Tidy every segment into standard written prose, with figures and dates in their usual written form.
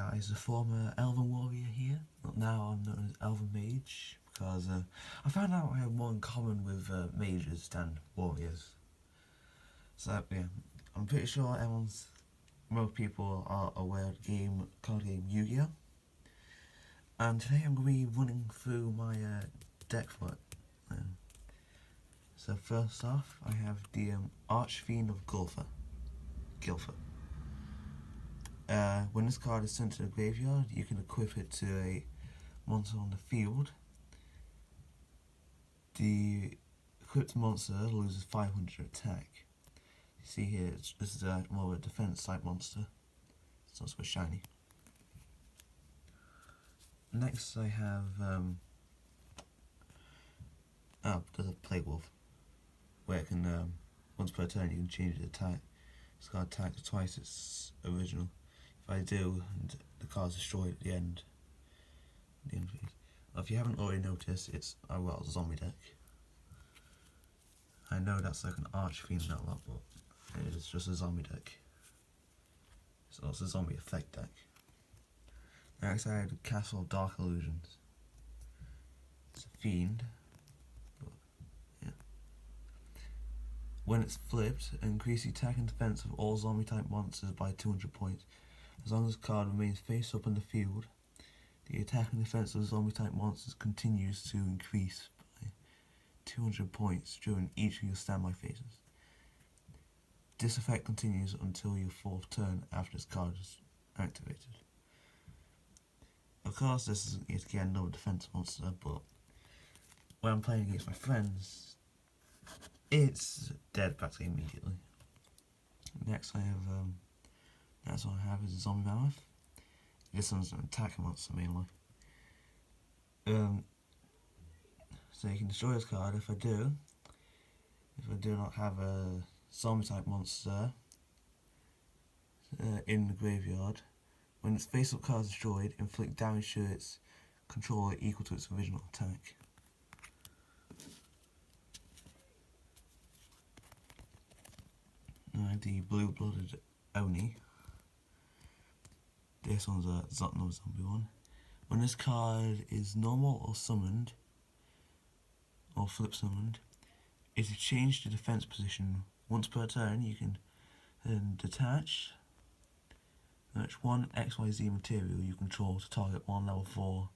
guys, a former Elven Warrior here. Now I'm known as Elven Mage because I found out I have more in common with mages than warriors. So yeah, I'm pretty sure most people are aware of the card game Yu-Gi-Oh! And today I'm going to be running through my deck for it. So first off, I have the Archfiend of Gilfer. When this card is sent to the graveyard, you can equip it to a monster on the field. The equipped monster loses 500 attack. You see here, this is more of a defense type monster. It's also shiny. Next I have, there's a Plague Wolf, where it can, once per turn you can change the attack. It's got attack twice its original. If I do, and the card's destroyed at the end. If you haven't already noticed, it's a zombie deck. I know that's like an Archfiend and all that, but it is just a zombie deck. It's also a zombie effect deck. Next I had Castle of Dark Illusions. It's a fiend. But, yeah. When it's flipped, increase the attack and defense of all zombie type monsters by 200 points. As long as the card remains face up in the field, the attack and defense of zombie type monsters continues to increase by 200 points during each of your standby phases. This effect continues until your 4th turn after this card is activated. Of course, this isn't yet again another defense monster, but when I'm playing against my friends, it's dead practically immediately. Next one I have is a Zombie Mammoth. This one's an attack monster mainly. So you can destroy this card if I do not have a zombie type monster in the graveyard. When its face up card is destroyed, inflict damage to its controller equal to its original attack. Now the Blue-Blooded Oni. This one's another zombie one. When this card is normal or summoned, or flip summoned, it is changed to defense position. Once per turn, you can detach one XYZ material you control to target one level 4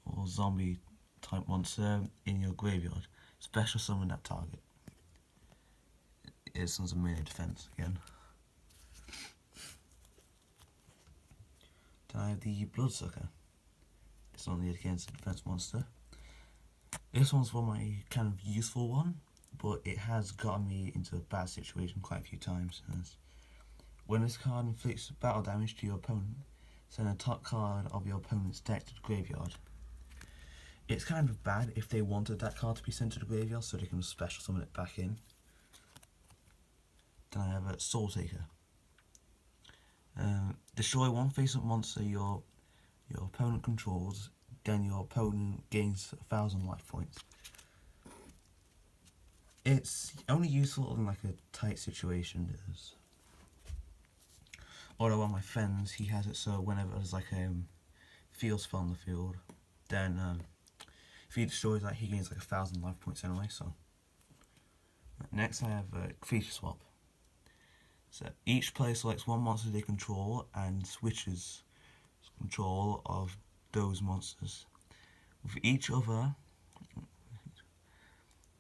or zombie type monster in your graveyard. Special summon that target. This one's a melee defense again. Then I have the Bloodsucker. This one is against a defense monster. This one's for my kind of useful one, but it has gotten me into a bad situation quite a few times. When this card inflicts battle damage to your opponent, send a top card of your opponent's deck to the graveyard. It's kind of bad if they wanted that card to be sent to the graveyard so they can special summon it back in. Then I have a Soul Taker. Destroy one face-up monster your opponent controls, then your opponent gains 1,000 life points. It's only useful in like a tight situation. Although one of my friends, he has it so whenever there's like a field spell on the field, then if he destroys that, he gains like 1,000 life points anyway. So next I have Creature Swap. So each player selects one monster they control and switches control of those monsters. With each other,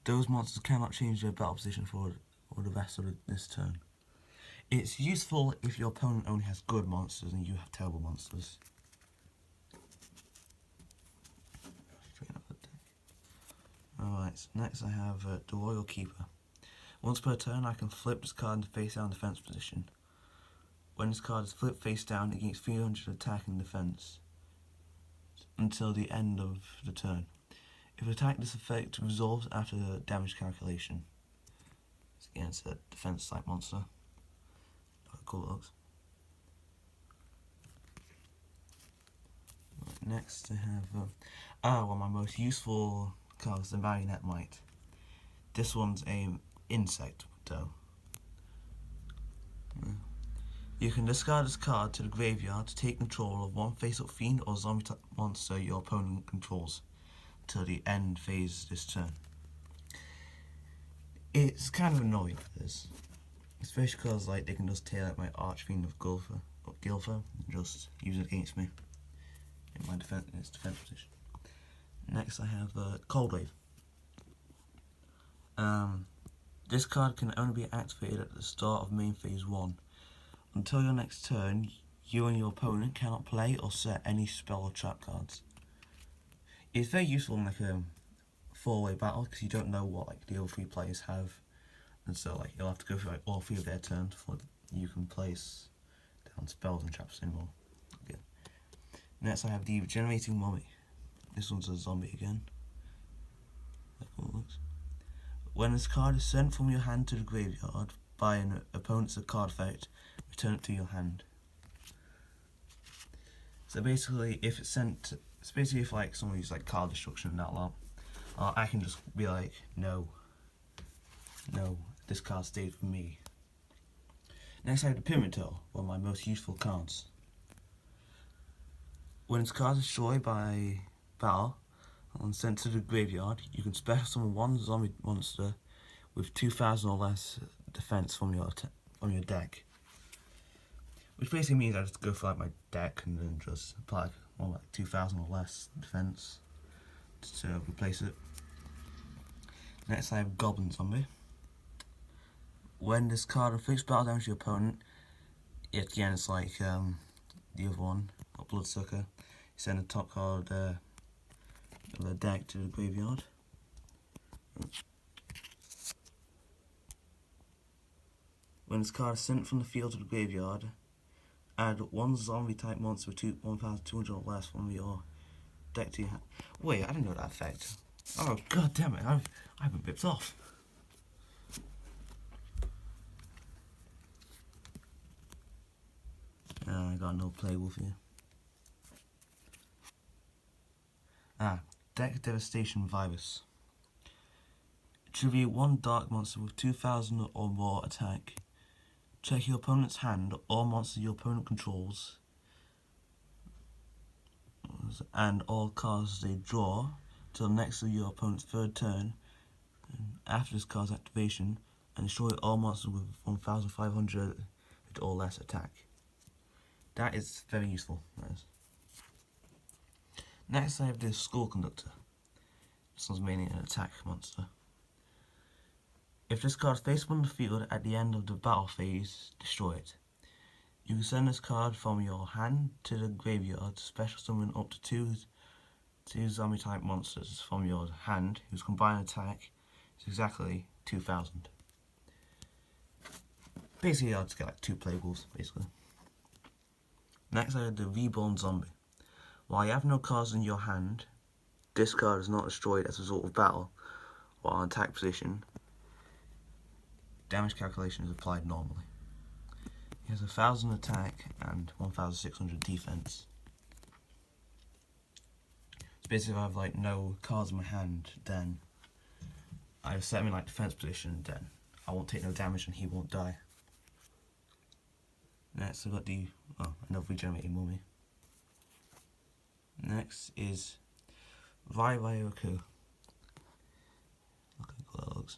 those monsters cannot change their battle position for the rest of this turn. It's useful if your opponent only has good monsters and you have terrible monsters. Alright, next I have the Royal Keeper. Once per turn, I can flip this card into face down defense position. When this card is flipped face down, it gains 300 attack and defense until the end of the turn. If attack, this effect resolves after the damage calculation. It's against a defense type monster. Look how cool it looks. Right, next I have one of my most useful cards, the Marionette Mite. This one's a insect though. You can discard this card to the graveyard to take control of one face-up fiend or zombie type monster your opponent controls till the end phase this turn. It's kind of annoying for this, especially because like they can just tear out my Archfiend of Gilfer and just use it against me in my defense position. Next I have Cold Wave. This card can only be activated at the start of main phase 1. Until your next turn, you and your opponent cannot play or set any spell or trap cards. It's very useful in like a 4-way battle because you don't know what like the other 3 players have, and so like you'll have to go through like all 3 of their turns before you can place down spells and traps anymore. Okay. Next I have the Regenerating Mummy. This one's a zombie again. That's how it looks. When this card is sent from your hand to the graveyard by an opponent's card effect, return it to your hand. So basically, if it's sent, it's basically if like someone uses like card destruction and that lot, I can just be like, no, this card stayed for me. Next I have the Pyramid Turtle, one of my most useful cards. When its card is destroyed by battle and sent to the graveyard, you can special summon one zombie monster with 2,000 or less defense from your deck. Which basically means I just go for like my deck and then just apply like 2,000 or less defense to replace it. Next I have Goblin Zombie. When this card inflicts battle damage to your opponent, again it's like the other one, Bloodsucker. You send a top card of the deck to the graveyard. When this card is sent from the field to the graveyard, add one zombie type monster with 1,200 or less from your deck to your hand. Wait, I didn't know that effect. Oh god damn it, I've been ripped off. I got no playable for you. Deck Devastation Virus. Tribute one dark monster with 2,000 or more attack. Check your opponent's hand or monster your opponent controls, and all cards they draw till next to your opponent's 3rd turn after this card's activation, and destroy all monsters with 1,500 or less attack. That is very useful. Next I have this Skull Conductor. This one's mainly an attack monster. If this card is faced on the field at the end of the battle phase, destroy it. You can send this card from your hand to the graveyard to special summon up to two zombie type monsters from your hand whose combined attack is exactly 2,000. Basically I'll just get like 2 playables basically. Next I have the Reborn Zombie. While you have no cards in your hand, this card is not destroyed as a result of battle or on attack position. Damage calculation is applied normally. He has 1,000 attack and 1,600 defense. So basically if I have like no cards in my hand, then I set him in like defense position, then I won't take no damage and he won't die. Next I've got another Regenerating Mummy. Next is Rairyoko. Look how cool that looks.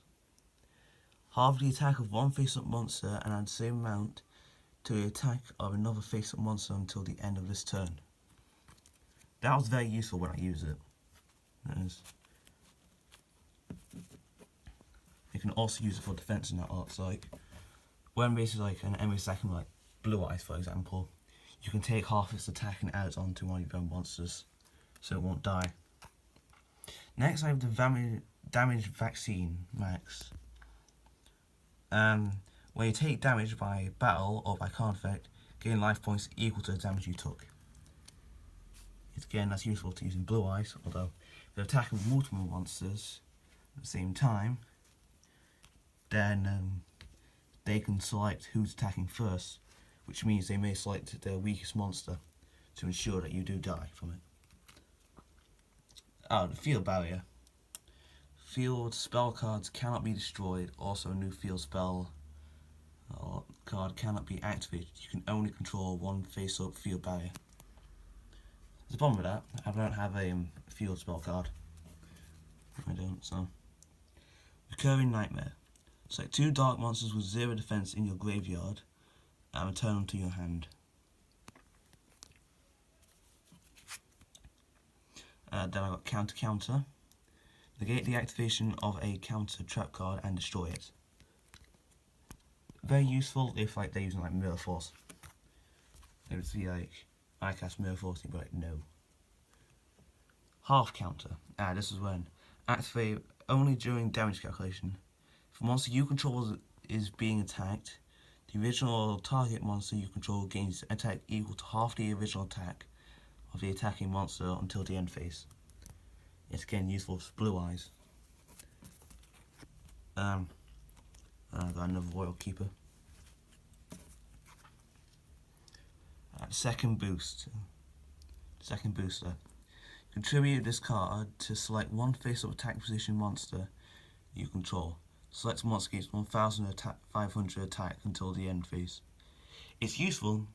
Halve the attack of one face-up monster and add the same amount to the attack of another face-up monster until the end of this turn. That was very useful when I used it. You can also use it for defense in that art. So like when basically like an enemy attacking like Blue Eyes for example, you can take half its attack and add it onto one of your own monsters so it won't die. Next I have the Damage Vaccine Max. When you take damage by battle or by card effect, gain life points equal to the damage you took. Again, that's useful to use in Blue Eyes, although if you're attacking multiple monsters at the same time, then they can select who's attacking first, which means they may select their weakest monster to ensure that you do die from it. The Field Barrier. Field spell cards cannot be destroyed. Also a new field spell. card cannot be activated. You can only control one face-up field barrier. There's a problem with that. I don't have a field spell card. I don't, so. Recurring Nightmare. Select 2 dark monsters with 0 defense in your graveyard and return them to your hand. Then I got Counter. Negate the activation of a counter trap card and destroy it. Very useful if like they're using like Mirror Force. It would be like, I cast Mirror Force and you'd be like, no. Half Counter. This is when activate only during damage calculation. If a monster you control is being attacked, the original target monster you control gains attack equal to half the original attack of the attacking monster until the end phase. It's again useful for Blue Eyes. I've got another Royal Keeper. Second booster. Contribute this card to select one face-up attack position monster you control. Select a monster gains 1,500 attack until the end phase. It's useful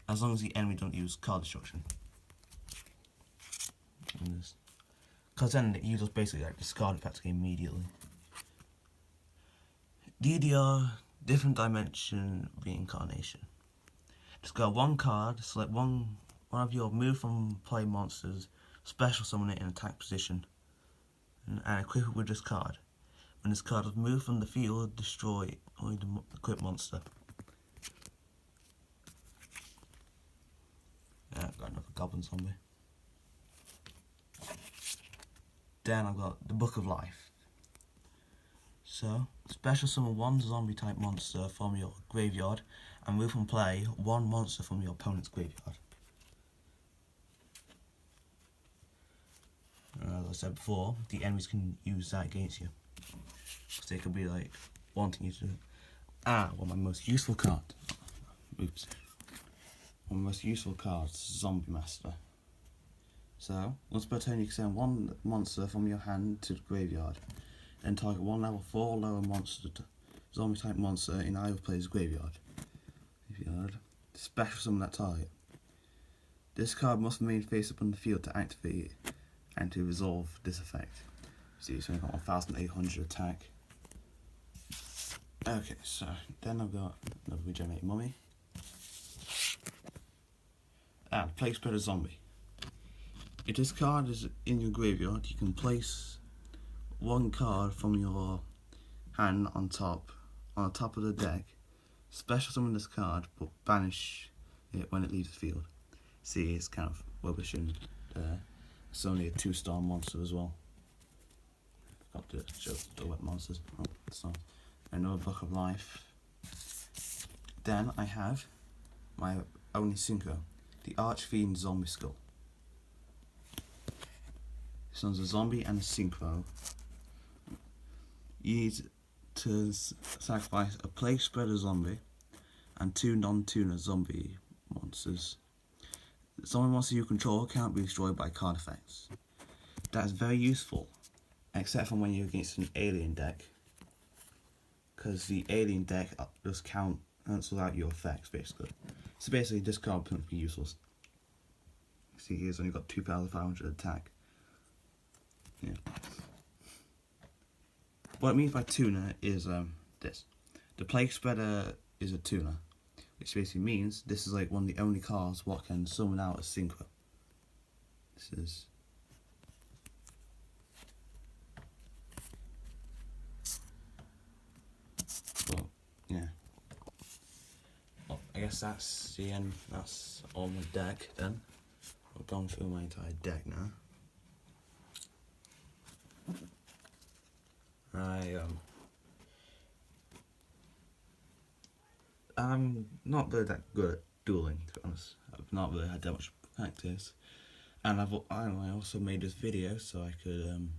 as long as the enemy don't use card destruction. Because then you just basically like discard it practically immediately. DDR, Different Dimension Reincarnation. Discard 1 card, select one of your move from play monsters, special summon it in attack position, and equip it with this card. When this card is moved from the field, destroy only the equipped monster. I've got another Goblin Zombie. Then I've got the Book of Life. So, special summon 1 zombie type monster from your graveyard and move from play 1 monster from your opponent's graveyard. As I said before, the enemies can use that against you. Because they could be like wanting you to do it. One of my most useful cards. Oops. One of my most useful cards, Zombie Master. So, once per turn you can send 1 monster from your hand to the graveyard. Then target 1 level 4 lower monster, zombie type monster in either player's graveyard. Special summon that target. This card must remain face up on the field to activate it and to resolve this effect. See, it's only got 1,800 attack. Okay, so then I've got another Regenerate Mummy. Plague Spreader Zombie. If this card is in your graveyard, you can place 1 card from your hand on the top of the deck. Special summon this card, but banish it when it leaves the field. See, it's kind of rubbish in there. It's only a 2-star monster as well. Got to show the wet monsters. So another Book of Life. Then I have my only synchro, the Archfiend Zombie Skull. This one's a zombie and a synchro. You need to sacrifice a Plague Spreader zombie and 2 non-tuner zombie monsters. The zombie monster you control can't be destroyed by card effects. That is very useful, except for when you're against an alien deck, because the alien deck just cancels out your effects basically. So basically this card will be useless. See, here's only got 2,500 attack. Yeah. What I mean by tuner is this. The Plague Spreader is a tuner, which basically means this is like one of the only cards what can summon out a synchro. This is well, yeah. Well, I guess that's the end. That's all my deck then. I've gone through my entire deck now. I'm not really that good at dueling, to be honest. I've not really had that much practice, and I also made this video so I could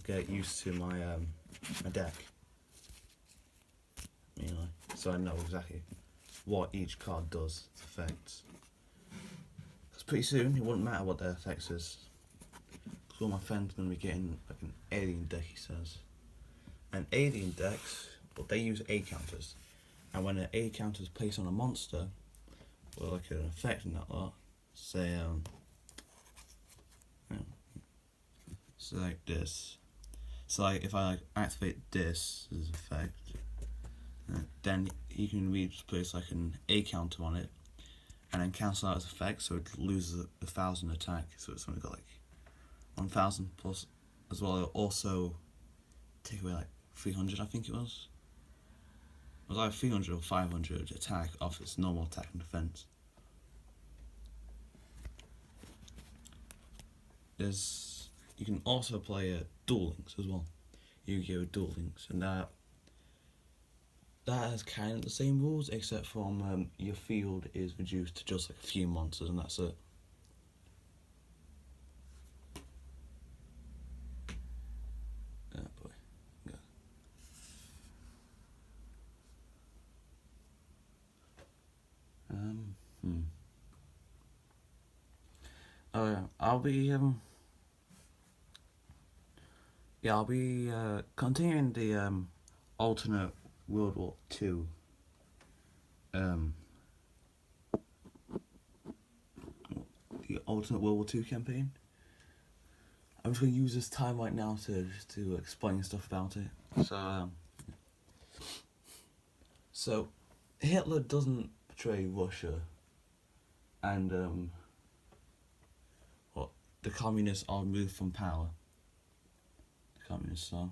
get used to my my deck. You know, so I know exactly what each card does, its effects. Because pretty soon it wouldn't matter what their effects is. school, my friend's going to be getting like an alien deck, he says. And alien decks, well, they use A counters. And when an A counter is placed on a monster, or like an effect in that lot, say, so like this. So like if I like activate this as an effect, then you can just place like an A counter on it, and then cancel out its effect, so it loses 1,000 attack. So it's only got like 1,000 plus as well. It'll also take away like 300, I think it was. It was either 300 or 500 attack off its normal attack and defense. You can also play Duel Links as well. Yu-Gi-Oh! Duel Links, and that has kind of the same rules, except from your field is reduced to just like a few monsters, and that's it. Oh boy. Yeah. I'll be continuing the alternate World War II the alternate World War II campaign. I'm just going to use this time right now to explain stuff about it. So Hitler doesn't betray Russia, and the communists are removed from power. The communists are.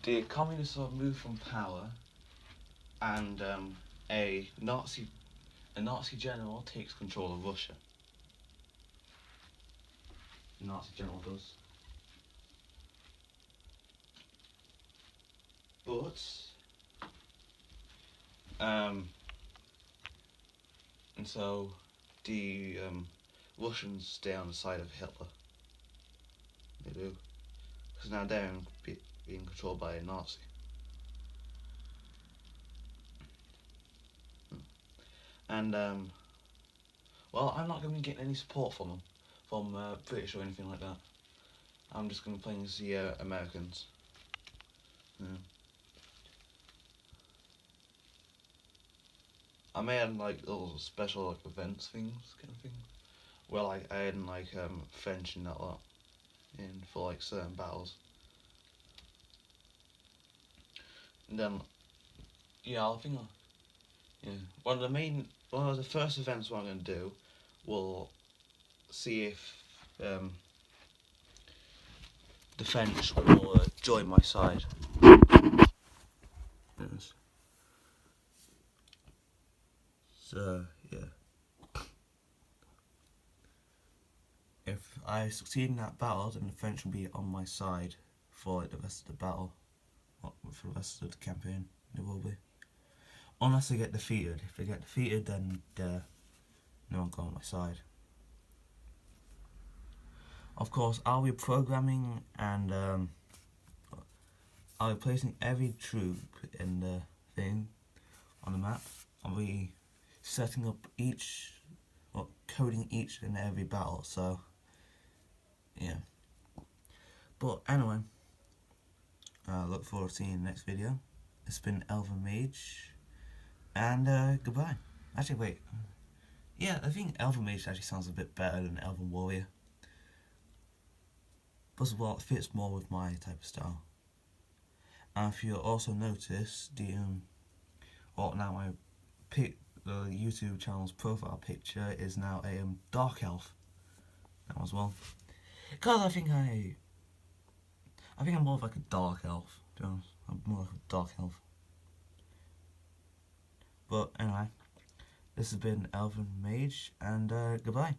The communists are removed from power, and a Nazi general takes control of Russia. The Nazi general does. But and so the Russians stay on the side of Hitler. They do, because now they're being controlled by a Nazi. And well, I'm not going to be getting any support from them, from British or anything like that. I'm just going to play as the Americans. Yeah. I made like little special like events things kind of thing, where like I had like French and that lot in for like certain battles. And then I think one of the first events what I'm gonna do will see if the French will join my side. Yes. So yeah, if I succeed in that battle, then the French will be on my side for like, the rest of the battle, for the rest of the campaign. They will be, unless they get defeated. If they get defeated, then no one on my side. Of course, I'll be programming and I'll be placing every troop in the thing on the map. I'll be setting up coding each and every battle, so yeah. But anyway, look forward to seeing you in the next video. It's been Elven Mage, and goodbye. Actually, wait. Yeah, I think Elven Mage actually sounds a bit better than Elven Warrior. Plus, well, it fits more with my type of style. And if you also notice, the YouTube channel's profile picture is now a dark elf now as well. Because I think I'm more of like a dark elf, to be honest. I'm more like a dark elf. But anyway, this has been Elven Mage, and goodbye.